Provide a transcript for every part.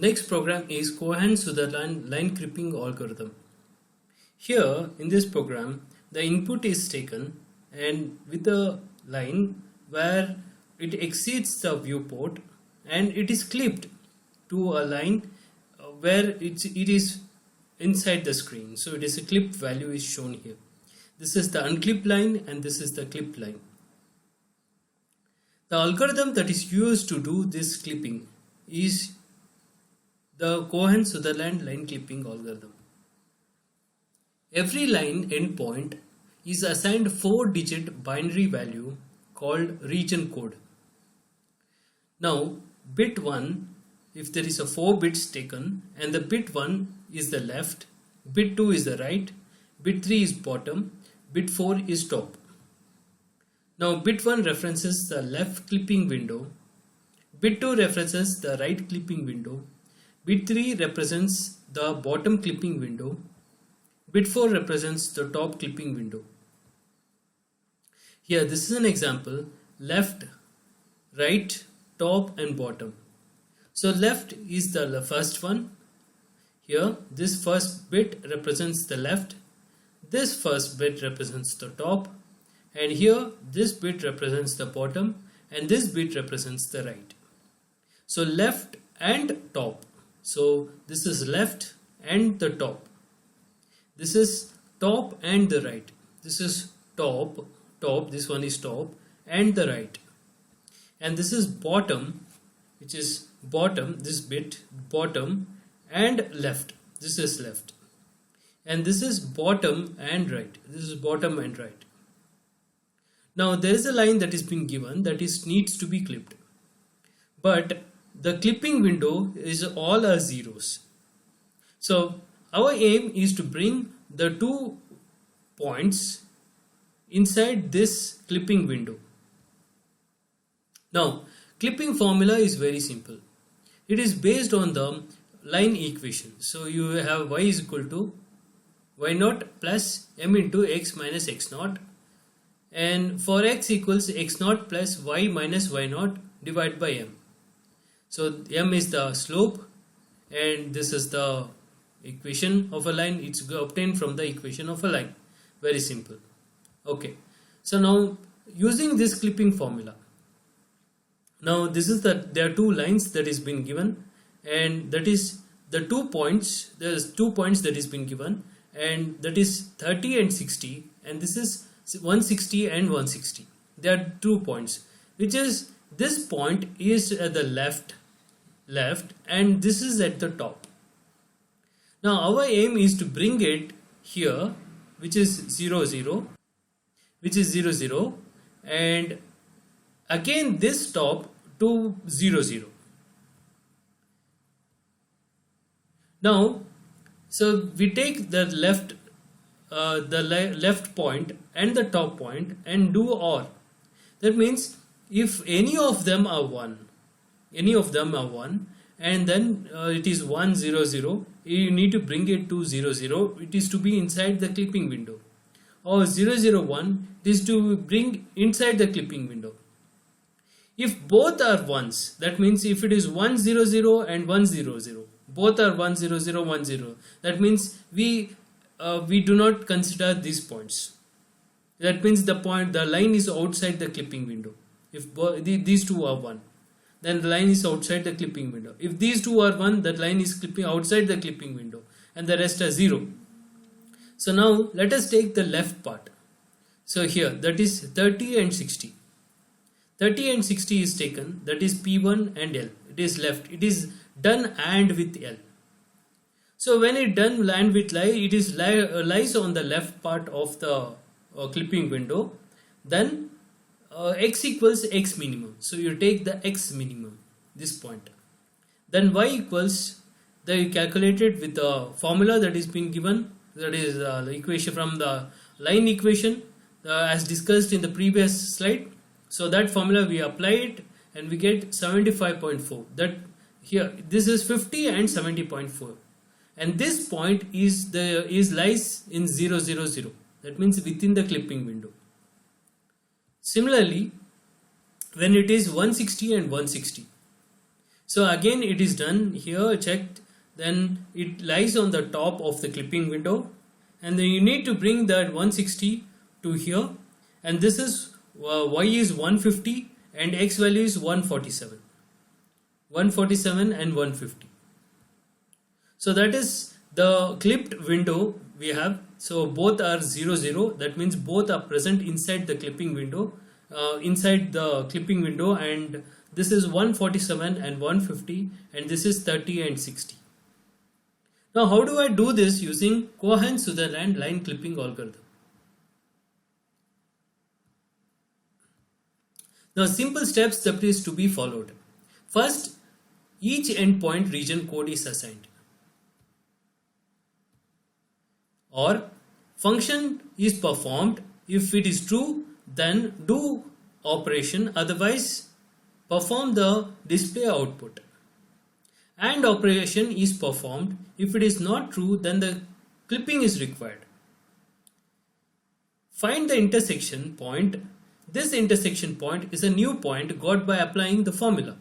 Next program is Cohen-Sutherland line clipping algorithm. Here in this program, the input is taken and with a line where it exceeds the viewport and it is clipped to a line where it is inside the screen. So it is a clipped value is shown here. This is the unclipped line and this is the clipped line. The algorithm that is used to do this clipping is the Cohen-Sutherland line clipping algorithm. Every line endpoint is assigned a 4-digit binary value called region code. Now, bit 1, if there is a 4 bits taken and the bit 1 is the left, bit 2 is the right, bit 3 is bottom, bit 4 is top. Now, bit 1 references the left clipping window, bit 2 references the right clipping window, bit 3 represents the bottom clipping window, bit 4 represents the top clipping window. Here this is an example: left, right, top and bottom. So left is the first one. Here this first bit represents the left, this first bit represents the top, and here this bit represents the bottom and this bit represents the right. So left and top. So this is left and the top. This is top and the right. This is top, this one is top and the right. And this is bottom, which is bottom, this bit, bottom and left. This is left. And this is bottom and right. This is bottom and right. Now there is a line that is being given that needs to be clipped. But the clipping window is all are zeros. So our aim is to bring the 2 points inside this clipping window. Now, clipping formula is very simple. It is based on the line equation. So you have y is equal to y naught plus m into x minus x naught, and for x equals x naught plus y minus y naught divided by m. So m is the slope and this is the equation of a line. It's obtained from the equation of a line. Very simple. Okay. So now using this clipping formula, now this is there are 2 lines that is been given, and that is the 2 points. There's 2 points that is been given, and that is 30 and 60, and this is 160 and 160. There are 2 points, which is this point is at the left and this is at the top. Now our aim is to bring it here, which is 0 0, which is 0 0, and again this top to 0 0. Now so we take the left point and the top point and do OR. That means if any of them are 1, and then it is 1 0 0, you need to bring it to 0 0. It is to be inside the clipping window. Or 0 0 1 is to bring inside the clipping window. If both are 1s, that means if it is 1 0 0 and 1 0 0, both are 1 0 0 1 0, that means we do not consider these points. That means the line is outside the clipping window. If these 2 are 1, then the line is outside the clipping window. If these 2 are 1, that line is clipping outside the clipping window, and the rest are 0. So now let us take the left part. So here that is 30 and 60. 30 and 60 is taken, that is P1 and L. It is left. It is done and with L. So when it done and with L, it is lies on the left part of the clipping window. Then x equals x minimum. So you take the x minimum, this point. Then y equals, you calculate it with the formula that is being given. That is the equation from the line equation as discussed in the previous slide. So that formula we apply it and we get 75.4. That here this is 50 and 70.4, and this point is lies in 0 0 0. That means within the clipping window. Similarly, when it is 160 and 160, So again it is done here, checked, then it lies on the top of the clipping window, and then you need to bring that 160 to here, and this is y is 150 and x value is 147 and 150. So that is the clipped window we have. So both are 0 0, that means both are present inside the clipping window, and this is 147 and 150, and this is 30 and 60. Now how do I do this using Cohen-Sutherland line clipping algorithm? Now simple steps that is to be followed. First, each endpoint region code is assigned, or function is performed. If it is true, then do operation, otherwise perform the display output. And operation is performed. If it is not true, then the clipping is required. Find the intersection point. This intersection point is a new point got by applying the formula.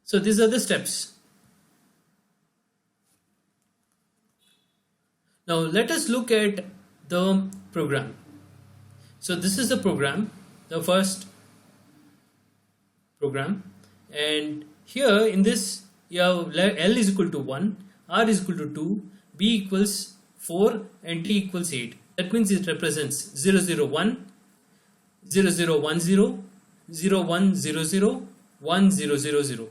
So these are the steps. Now let us look at the program. So this is the program, the first program, and here in this you have L is equal to 1, R is equal to 2, B equals 4 and T equals 8. That means it represents 001, 0010, 0100, 1000.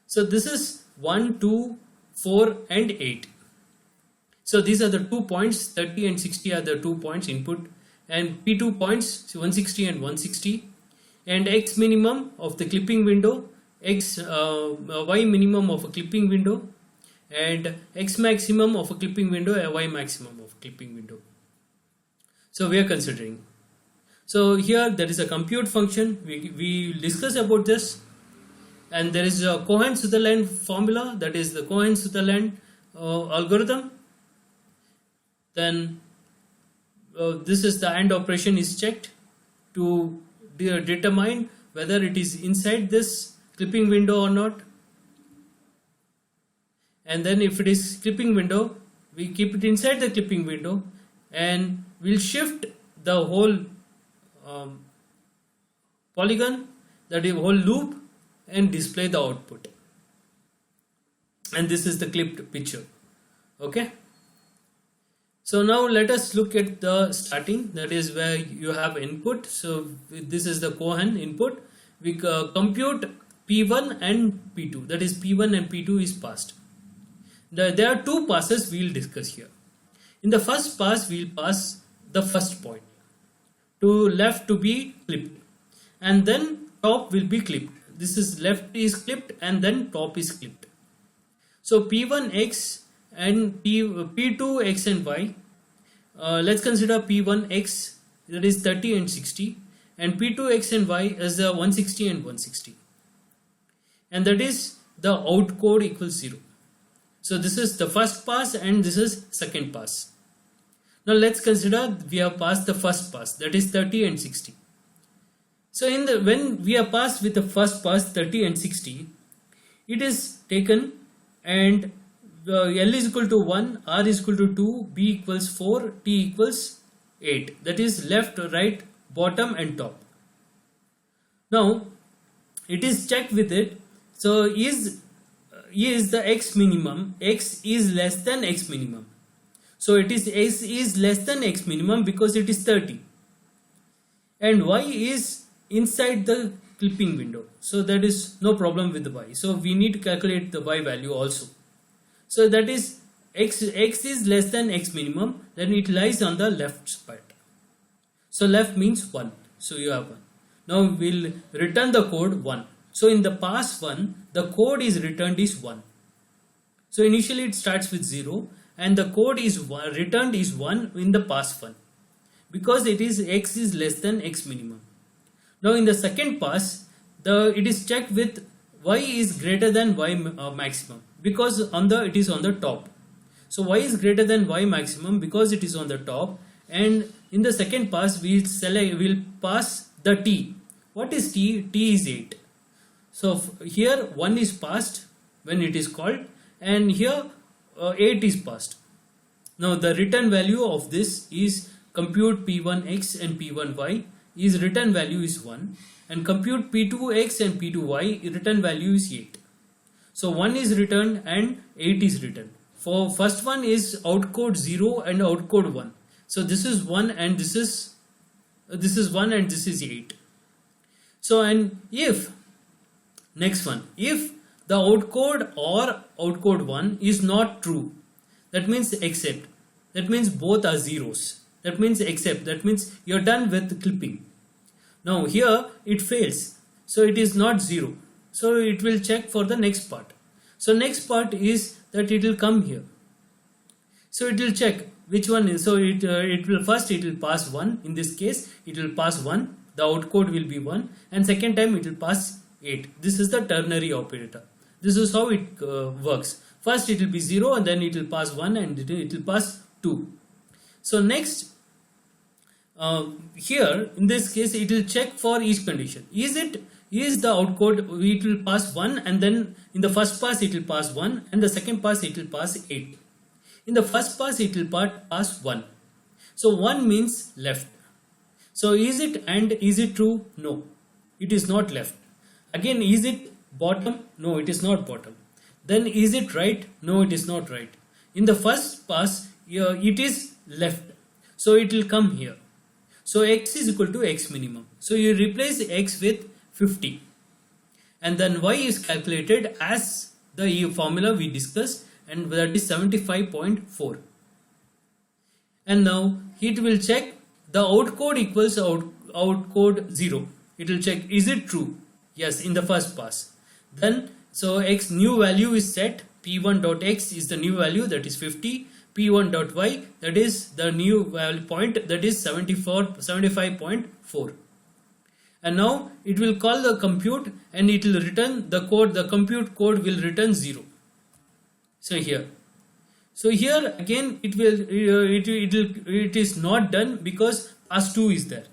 So this is 1, 2, 4 and 8. So these are the 2 points, 30 and 60 are the 2 points input, and P2 points 160 and 160, and X minimum of the clipping window, Y minimum of a clipping window, and X maximum of a clipping window, and Y maximum of a clipping window. So we are considering. So here there is a compute function, we discuss about this, and there is a Cohen-Sutherland formula, that is the Cohen-Sutherland algorithm. Then this is the AND operation is checked to determine whether it is inside this clipping window or not. And then if it is clipping window, we keep it inside the clipping window, and we'll shift the whole polygon, that is whole loop, and display the output. And this is the clipped picture. Okay. So now let us look at the starting, that is where you have input. So this is the Cohen input. We compute P1 and P2, that is P1 and P2 is passed. There are two passes we will discuss here. In the first pass, we will pass the first point to left to be clipped, and then top will be clipped. This is left is clipped and then top is clipped. So P1x and P2x and y. Let's consider P1x, that is 30 and 60, and P2x and y as the 160 and 160, and that is the out code equals 0. So this is the first pass and this is second pass. Now let's consider we have passed the first pass, that is 30 and 60. So when we are passed with the first pass 30 and 60, it is taken, and L is equal to 1, R is equal to 2, B equals 4, T equals 8. That is left, right, bottom and top. Now it is checked with it. So is the X minimum, X is less than X minimum. So it is X is less than X minimum because it is 30. And Y is inside the clipping window. So that is no problem with the Y. So we need to calculate the Y value also. So that is X is less than X minimum, then it lies on the left part. So left means 1. So you have 1. Now we'll return the code 1. So in the pass 1, the code is returned is 1. So initially it starts with 0 and the code is returned is 1 in the pass 1, because it is X is less than X minimum. Now in the second pass, it is checked with Y is greater than Y maximum, because it is on the top. So Y is greater than Y maximum because it is on the top, and in the second pass we'll pass the T. What is T? T is 8. So here 1 is passed when it is called, and here 8 is passed. Now the return value of this is compute p1x and p1y is return value is 1, and compute p2x and p2y return value is 8. So 1 is returned and 8 is returned. For first one is outcode 0 and outcode 1. So this is 1 and this is 1 and this is 8. So and if next one, if the outcode or outcode 1 is not true, that means except, that means both are zeros, that means except, that means you're done with clipping. Now here it fails, so it is not 0, so it will check for the next part. So next part is that it will come here, so it will check which one is. So it will first it will pass 1. In this case it will pass 1, the outcode will be 1, and second time it will pass 8. This is the ternary operator. This is how it works. First it will be 0 and then it will pass 1 and it will pass 2. So next here in this case it will check for each condition. Is the outcode, it will pass 1 and then in the first pass it will pass 1 and the second pass it will pass 8. In the first pass it will pass 1. So 1 means left. So is it true? No, it is not left. Again, is it bottom? No, it is not bottom. Then is it right? No, it is not right. In the first pass it is left, so it will come here. So x is equal to x minimum. So you replace x with 50 and then y is calculated as the formula we discussed, and that is 75.4. and now it will check the outcode equals outcode 0. It will check is it true? Yes, in the first pass. Then so x new value is set, p1.x is the new value, that is 50, p1.y that is the new value point, that is 75.4. and now it will call the compute and it will return the code, the compute code will return 0. So here again it is not done because pass 2 is there.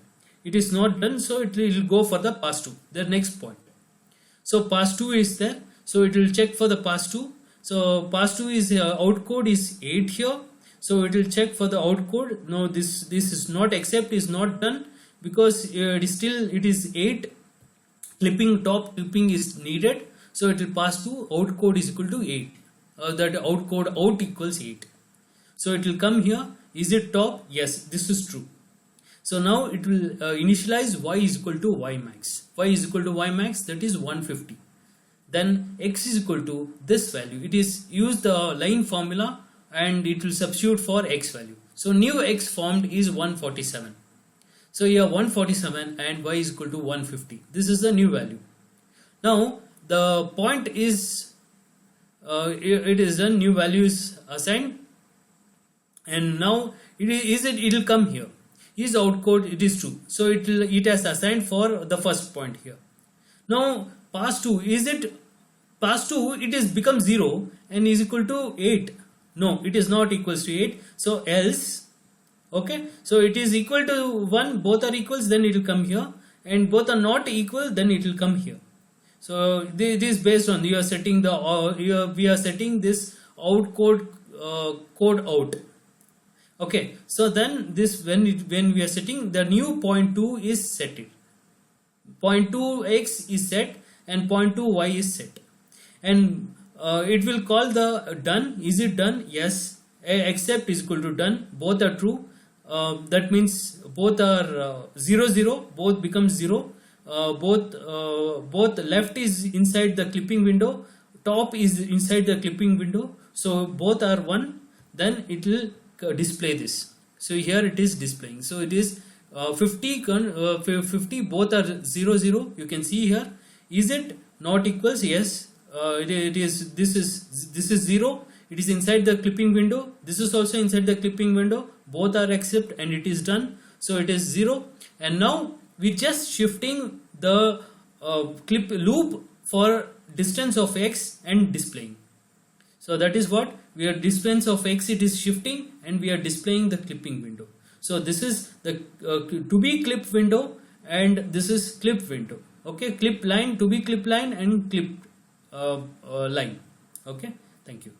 It is not done, so it will go for the pass 2, the next point. So pass 2 is there, so it will check for the pass 2. So pass 2 is outcode is 8 here, so it will check for the outcode. No, this is not, except is not done because it is 8. Top clipping is needed, so it will pass 2. Outcode is equal to 8. That outcode out equals 8. So it will come here. Is it top? Yes, this is true. So now it will initialize y is equal to y max. Y is equal to y max, that is 150. Then x is equal to this value. It is use the line formula and it will substitute for x value. So new x formed is 147. So here 147 and y is equal to 150. This is the new value. Now the point is it is a new value is assigned, and now it will come here. Is outcode, it is true, so it has assigned for the first point here. Now pass 2, pass 2 it is become 0 and is equal to 8. No, it is not equals to 8. So else, okay, so it is equal to 1, both are equals, then it will come here, and both are not equal, then it will come here. So this is based on we are setting this outcode code out. Okay, so then this when we are setting the new point 2 is set. Point 2x is set and point 2y is set, and it will call the done. Is it done? Yes. Except is equal to done. Both are true. That means both are 0 0. Both become 0. Both left is inside the clipping window. Top is inside the clipping window. So both are 1. Then it will display this. So here it is displaying. So it is 50 both are 0 0. You can see here. Is it not equals? Yes. It is. This is 0. It is inside the clipping window. This is also inside the clipping window. Both are except, and it is done. So it is 0. And now we just shifting the clip loop for distance of x and displaying. So that is what we are, distance of x it is shifting and we are displaying the clipping window. So this is the to be clip window and this is clip window. Okay, clip line, to be clip line, and clip line. Okay, thank you.